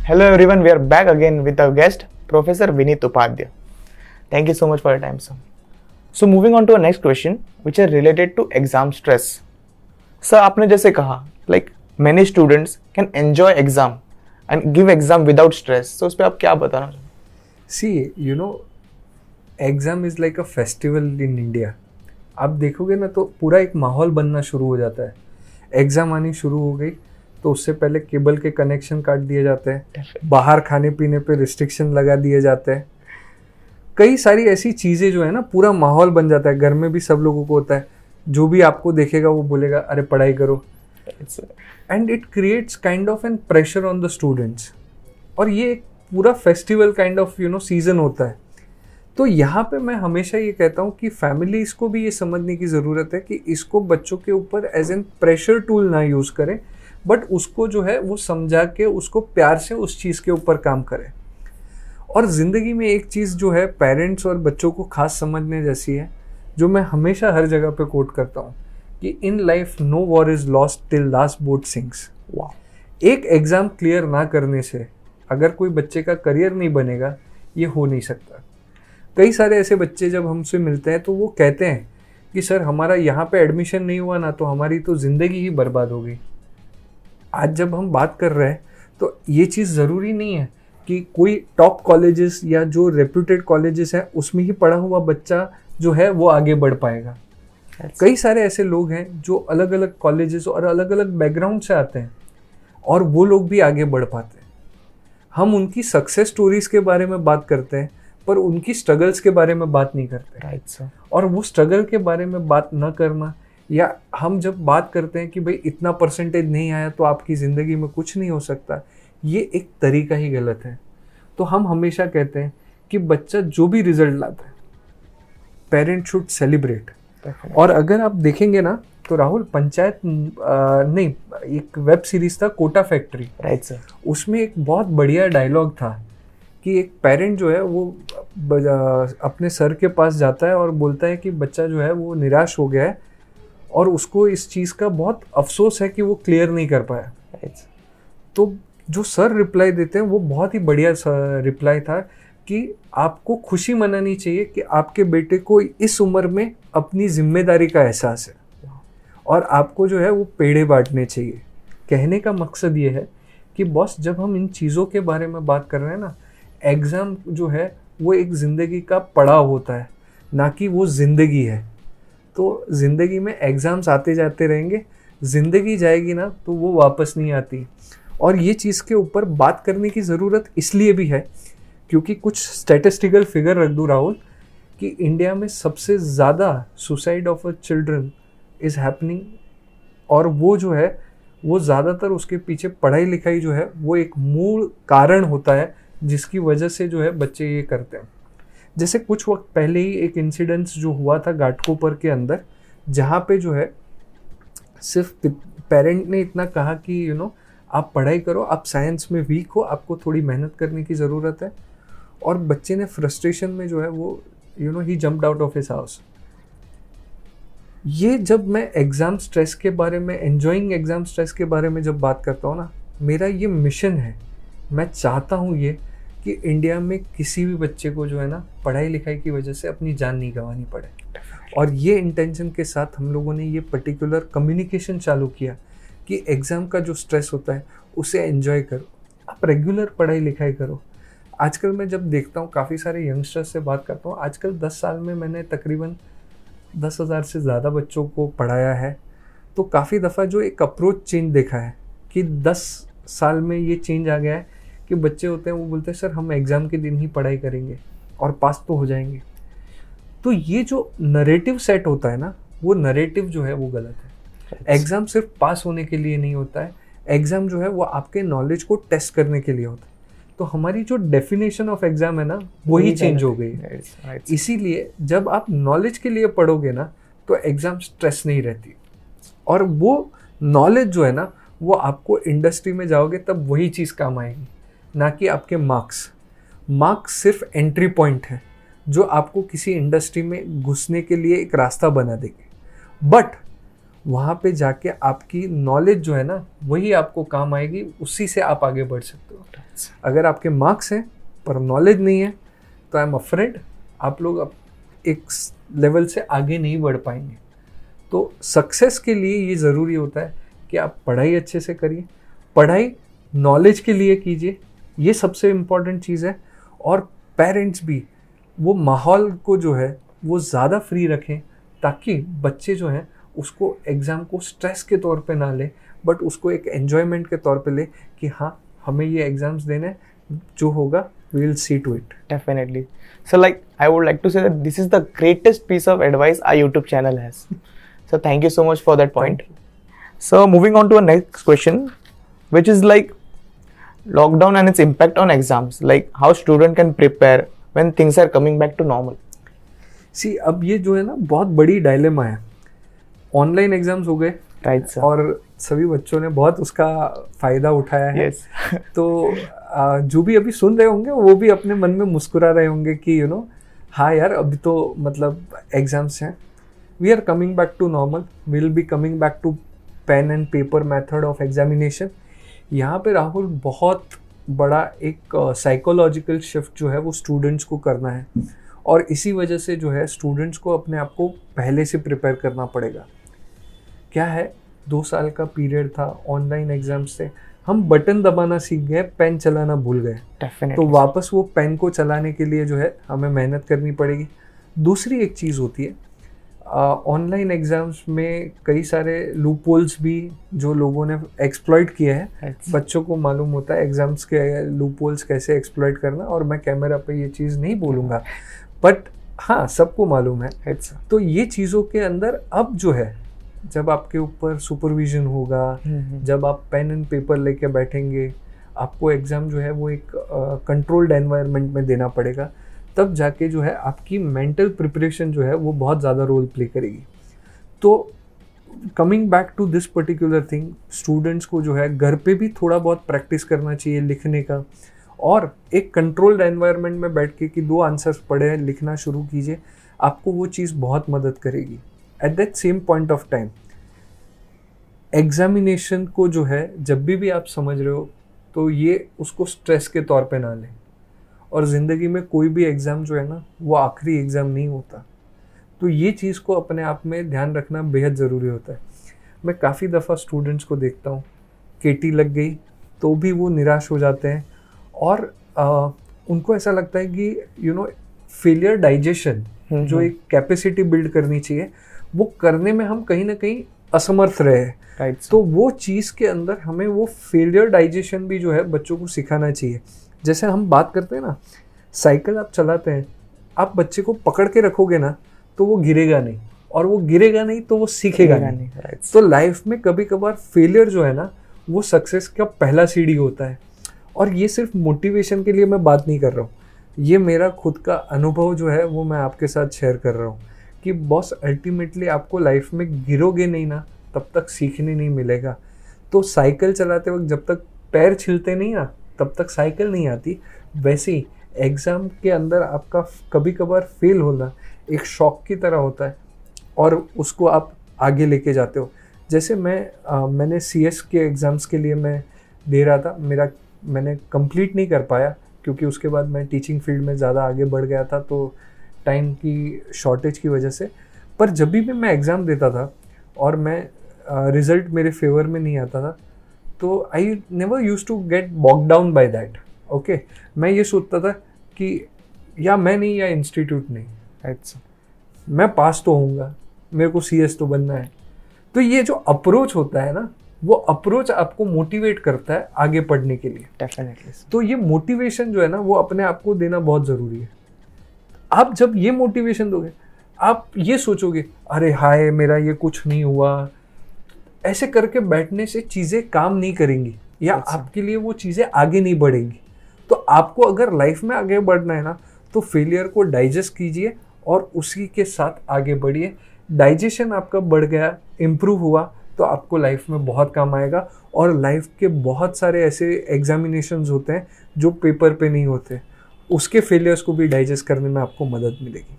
Hello everyone, we are back again with our guest, Professor Vineet Upadhyay. Thank you so much for your time, sir. So moving on to our next question, which is related to exam stress. Sir, आपने जैसे कहा, like many students can enjoy exam and give exam without stress. So उस पे आप क्या बताना चाहोगे? See, exam is like a festival in India. आप देखोगे ना तो पूरा एक माहौल बनना शुरू हो जाता है. एग्ज़ाम आनी शुरू हो गई तो उससे पहले केबल के कनेक्शन काट दिए जाते हैं, बाहर खाने पीने पे रिस्ट्रिक्शन लगा दिए जाते हैं. कई सारी ऐसी चीज़ें जो है ना, पूरा माहौल बन जाता है. घर में भी सब लोगों को होता है, जो भी आपको देखेगा वो बोलेगा अरे पढ़ाई करो. And it creates kind of an pressure on the students. और ये एक पूरा फेस्टिवल काइंड ऑफ सीजन होता है. तो यहाँ पे मैं हमेशा ये कहता हूँ कि फैमिलीज़ को भी ये समझने की ज़रूरत है कि इसको बच्चों के ऊपर एज एन प्रेशर टूल ना यूज़ करें, बट उसको जो है वो समझा के उसको प्यार से उस चीज़ के ऊपर काम करें. और ज़िंदगी में एक चीज़ जो है पेरेंट्स और बच्चों को खास समझने जैसी है, जो मैं हमेशा हर जगह पे कोट करता हूँ कि in life no war is lost till last boat sinks. एक एग्ज़ाम क्लियर ना करने से अगर कोई बच्चे का करियर नहीं बनेगा, ये हो नहीं सकता. कई सारे ऐसे बच्चे जब हमसे मिलते हैं तो वो कहते हैं कि सर हमारा यहाँ पे एडमिशन नहीं हुआ ना तो हमारी तो ज़िंदगी ही बर्बाद हो गई. आज जब हम बात कर रहे हैं तो ये चीज़ ज़रूरी नहीं है कि कोई टॉप कॉलेजेस या जो रेप्यूटेड कॉलेजेस हैं उसमें ही पढ़ा हुआ बच्चा जो है वो आगे बढ़ पाएगा. कई सारे ऐसे लोग हैं जो अलग अलग कॉलेजेस और अलग अलग बैकग्राउंड से आते हैं और वो लोग भी आगे बढ़ पाते हैं. हम उनकी सक्सेस स्टोरीज़ के बारे में बात करते हैं पर उनकी स्ट्रगल्स के बारे में बात नहीं करते. Right sir. और वो स्ट्रगल के बारे में बात न करना, या हम जब बात करते हैं कि भाई इतना परसेंटेज नहीं आया तो आपकी ज़िंदगी में कुछ नहीं हो सकता, ये एक तरीका ही गलत है. तो हम हमेशा कहते हैं कि बच्चा जो भी रिजल्ट लाता है पेरेंट शुड सेलिब्रेट. और अगर आप देखेंगे ना तो राहुल, पंचायत नहीं, एक वेब सीरीज था कोटा फैक्ट्री. Right sir. उसमें एक बहुत बढ़िया डायलॉग था कि एक पेरेंट जो है वो अपने सर के पास जाता है और बोलता है कि बच्चा जो है वो निराश हो गया है और उसको इस चीज़ का बहुत अफसोस है कि वो क्लियर नहीं कर पाया. तो जो सर रिप्लाई देते हैं वो बहुत ही बढ़िया रिप्लाई था कि आपको खुशी मनानी चाहिए कि आपके बेटे को इस उम्र में अपनी जिम्मेदारी का एहसास है और आपको जो है वो पेड़े बांटने चाहिए. कहने का मकसद ये है कि बॉस, जब हम इन चीज़ों के बारे में बात कर रहे हैं ना, एग्ज़ाम जो है वो एक ज़िंदगी का पड़ाव होता है, ना कि वो ज़िंदगी है. तो ज़िंदगी में एग्ज़ाम्स आते जाते रहेंगे, ज़िंदगी जाएगी ना तो वो वापस नहीं आती. और ये चीज़ के ऊपर बात करने की ज़रूरत इसलिए भी है क्योंकि कुछ स्टैटिस्टिकल फिगर रख दूँ राहुल, कि इंडिया में सबसे ज़्यादा suicide of a children is happening. और वो जो है वो ज़्यादातर उसके पीछे पढ़ाई लिखाई जो है वो एक मूल कारण होता है जिसकी वजह से जो है बच्चे ये करते हैं. जैसे कुछ वक्त पहले ही एक इंसिडेंस जो हुआ था घाटकोपर के अंदर, जहाँ पे जो है सिर्फ पेरेंट ने इतना कहा कि आप पढ़ाई करो, आप साइंस में वीक हो, आपको थोड़ी मेहनत करने की ज़रूरत है. और बच्चे ने फ्रस्ट्रेशन में जो है वो ही jumped out of his house. ये जब मैं एग्ज़ाम स्ट्रेस के बारे में, एन्जॉइंग एग्ज़ाम स्ट्रेस के बारे में जब बात करता हूँ ना, मेरा ये मिशन है. मैं चाहता हूँ ये कि इंडिया में किसी भी बच्चे को जो है ना पढ़ाई लिखाई की वजह से अपनी जान नहीं गंवानी पड़े. और ये इंटेंशन के साथ हम लोगों ने ये पर्टिकुलर कम्युनिकेशन चालू किया कि एग्ज़ाम का जो स्ट्रेस होता है उसे एंजॉय करो, आप रेगुलर पढ़ाई लिखाई करो. आजकल मैं जब देखता हूँ, काफ़ी सारे यंगस्टर्स से बात करता हूँ, आजकल 10 साल में मैंने तकरीबन 10,000 से ज़्यादा बच्चों को पढ़ाया है. तो काफ़ी दफ़ा जो एक अप्रोच चेंज देखा है कि 10 साल में ये चेंज आ गया है कि बच्चे होते हैं वो बोलते हैं सर हम एग्ज़ाम के दिन ही पढ़ाई करेंगे और पास तो हो जाएंगे. तो ये जो नरेटिव सेट होता है ना, वो नरेटिव जो है वो गलत है. एग्ज़ाम सिर्फ पास होने के लिए नहीं होता है, एग्ज़ाम जो है वो आपके नॉलेज को टेस्ट करने के लिए होता है. तो हमारी जो डेफिनेशन ऑफ एग्ज़ाम है ना वही चेंज हो गई है. इसीलिए जब आप नॉलेज के लिए पढ़ोगे ना तो एग्ज़ाम स्ट्रेस नहीं रहती. और वो नॉलेज जो है ना वो आपको इंडस्ट्री में जाओगे तब वही चीज़ काम आएगी, ना कि आपके मार्क्स. मार्क्स सिर्फ एंट्री पॉइंट है जो आपको किसी इंडस्ट्री में घुसने के लिए एक रास्ता बना देंगे. बट वहाँ पे जाके आपकी नॉलेज जो है ना वही आपको काम आएगी, उसी से आप आगे बढ़ सकते हो। अगर आपके मार्क्स हैं पर नॉलेज नहीं है तो आई एम अफ्रेड आप लोग अब एक लेवल से आगे नहीं बढ़ पाएंगे। तो सक्सेस के लिए ये ज़रूरी होता है कि आप पढ़ाई अच्छे से करिए, पढ़ाई नॉलेज के लिए कीजिए, ये सबसे इम्पॉर्टेंट चीज़ है। और पेरेंट्स भी वो माहौल को जो है वो ज़्यादा फ्री रखें ताकि बच्चे जो हैं उसको एग्ज़ाम को स्ट्रेस के तौर पे ना ले, बट उसको एक एन्जॉयमेंट के तौर पे ले कि हाँ हमें ये एग्ज़ाम्स देने, जो होगा we will see to it. Definitely. So, like, I would like to say that this is the greatest piece of advice our YouTube channel has. So, thank you so much for that point. So, moving on to our next question, which is like lockdown and its impact on exams. Like, how student can prepare when things are coming back to normal. सी अब ये जो है ना बहुत बड़ी dilemma है। Online exams हो गए Right, sir. और सभी बच्चों ने बहुत उसका फ़ायदा उठाया है। Yes. तो जो भी अभी सुन रहे होंगे वो भी अपने मन में मुस्कुरा रहे होंगे कि हाँ यार अभी तो मतलब एग्जाम्स हैं, we are coming back to normal, will be coming back to pen and paper method of examination. यहाँ पे राहुल बहुत बड़ा एक साइकोलॉजिकल शिफ्ट जो है वो स्टूडेंट्स को करना है, और इसी वजह से जो है स्टूडेंट्स को अपने आप को पहले से प्रिपेयर करना पड़ेगा। क्या है, 2 साल का पीरियड था, ऑनलाइन एग्जाम्स थे, हम बटन दबाना सीख गए, पेन चलाना भूल गए। Definitely. तो वापस वो पेन को चलाने के लिए जो है हमें मेहनत करनी पड़ेगी। दूसरी एक चीज़ होती है ऑनलाइन एग्ज़ाम्स में कई सारे लूपहोल्स भी जो लोगों ने एक्सप्लॉइट किए हैं। Yes. बच्चों को मालूम होता है एग्ज़ाम्स के लूपहोल्स कैसे एक्सप्लॉइट करना, और मैं कैमरा पे ये चीज़ नहीं बोलूँगा, बट हाँ सबको मालूम है। Yes. तो ये चीज़ों के अंदर अब जो है जब आपके ऊपर सुपरविजन होगा, जब आप पेन एंड पेपर लेके बैठेंगे, आपको एग्ज़ाम जो है वो एक कंट्रोल्ड एनवायरनमेंट में देना पड़ेगा, तब जाके जो है आपकी मेंटल प्रिपरेशन जो है वो बहुत ज़्यादा रोल प्ले करेगी। तो coming back to this particular thing, students को जो है घर पे भी थोड़ा बहुत प्रैक्टिस करना चाहिए लिखने का, और एक कंट्रोल्ड एनवायरनमेंट में बैठ के कि 2 आंसर्स पढ़े लिखना शुरू कीजिए, आपको वो चीज़ बहुत मदद करेगी। At that same point of time examination को जो है जब भी आप समझ रहे हो तो ये उसको स्ट्रेस के तौर पे ना लें, और ज़िंदगी में कोई भी एग्ज़ाम जो है ना वो आखिरी एग्ज़ाम नहीं होता। तो ये चीज़ को अपने आप में ध्यान रखना बेहद ज़रूरी होता है। मैं काफ़ी दफ़ा स्टूडेंट्स को देखता हूँ केटी लग गई तो भी वो निराश हो जाते हैं, और उनको ऐसा लगता है कि फेलियर डाइजेशन जो एक कैपेसिटी बिल्ड करनी चाहिए वो करने में हम कहीं ना कहीं असमर्थ रहे हैं। Right. तो वो चीज़ के अंदर हमें वो फेलियर डाइजेशन भी जो है बच्चों को सिखाना चाहिए। जैसे हम बात करते हैं ना, साइकिल आप चलाते हैं, आप बच्चे को पकड़ के रखोगे ना तो वो गिरेगा नहीं, और वो गिरेगा नहीं तो वो सीखेगा नहीं। Right. तो लाइफ में कभी कभार फेलियर जो है ना वो सक्सेस का पहला सीढ़ी होता है। और ये सिर्फ मोटिवेशन के लिए मैं बात नहीं कर रहा हूँ, ये मेरा खुद का अनुभव जो है वो मैं आपके साथ शेयर कर रहा हूँ कि बॉस अल्टीमेटली आपको लाइफ में गिरोगे नहीं ना तब तक सीखने नहीं मिलेगा। तो साइकिल चलाते वक्त जब तक पैर छिलते नहीं ना तब तक साइकिल नहीं आती। वैसे ही एग्ज़ाम के अंदर आपका कभी कभार फेल होना एक शौक की तरह होता है, और उसको आप आगे लेके जाते हो। जैसे मैंने CS के एग्ज़ाम्स के लिए मैं दे रहा था, मैंने कंप्लीट नहीं कर पाया क्योंकि उसके बाद मैं टीचिंग फील्ड में ज़्यादा आगे बढ़ गया था, तो टाइम की शॉर्टेज की वजह से। पर जब भी मैं एग्ज़ाम देता था और मैं रिज़ल्ट मेरे फेवर में नहीं आता था, तो I never use to get bogged down by that. Okay, मैं ये सोचता था कि या मैं नहीं या इंस्टीट्यूट नहीं, Right. मैं पास तो होऊंगा, मेरे को CS तो बनना है। तो ये जो अप्रोच होता है ना, वो अप्रोच आपको मोटिवेट करता है आगे पढ़ने के लिए। Definitely. तो ये मोटिवेशन जो है ना वो अपने आप को देना बहुत ज़रूरी है। आप जब ये मोटिवेशन दोगे, आप ये सोचोगे अरे हाय मेरा ये कुछ नहीं हुआ, ऐसे करके बैठने से चीज़ें काम नहीं करेंगी, या आपके लिए वो चीज़ें आगे नहीं बढ़ेंगी। तो आपको अगर लाइफ में आगे बढ़ना है ना तो फेलियर को डाइजेस्ट कीजिए और उसी के साथ आगे बढ़िए। डाइजेशन आपका बढ़ गया, इम्प्रूव हुआ, तो आपको लाइफ में बहुत काम आएगा। और लाइफ के बहुत सारे ऐसे एग्जामिनेशंस होते हैं जो पेपर पे नहीं होते, उसके फेलियर्स को भी डाइजेस्ट करने में आपको मदद मिलेगी।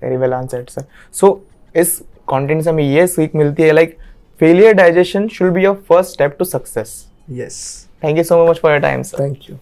Very well answered, sir. So, इस कंटेंट से हमें ये सीख मिलती है like failure digestion should be your first step to success. Yes. Thank you so much for your time, sir. Thank you.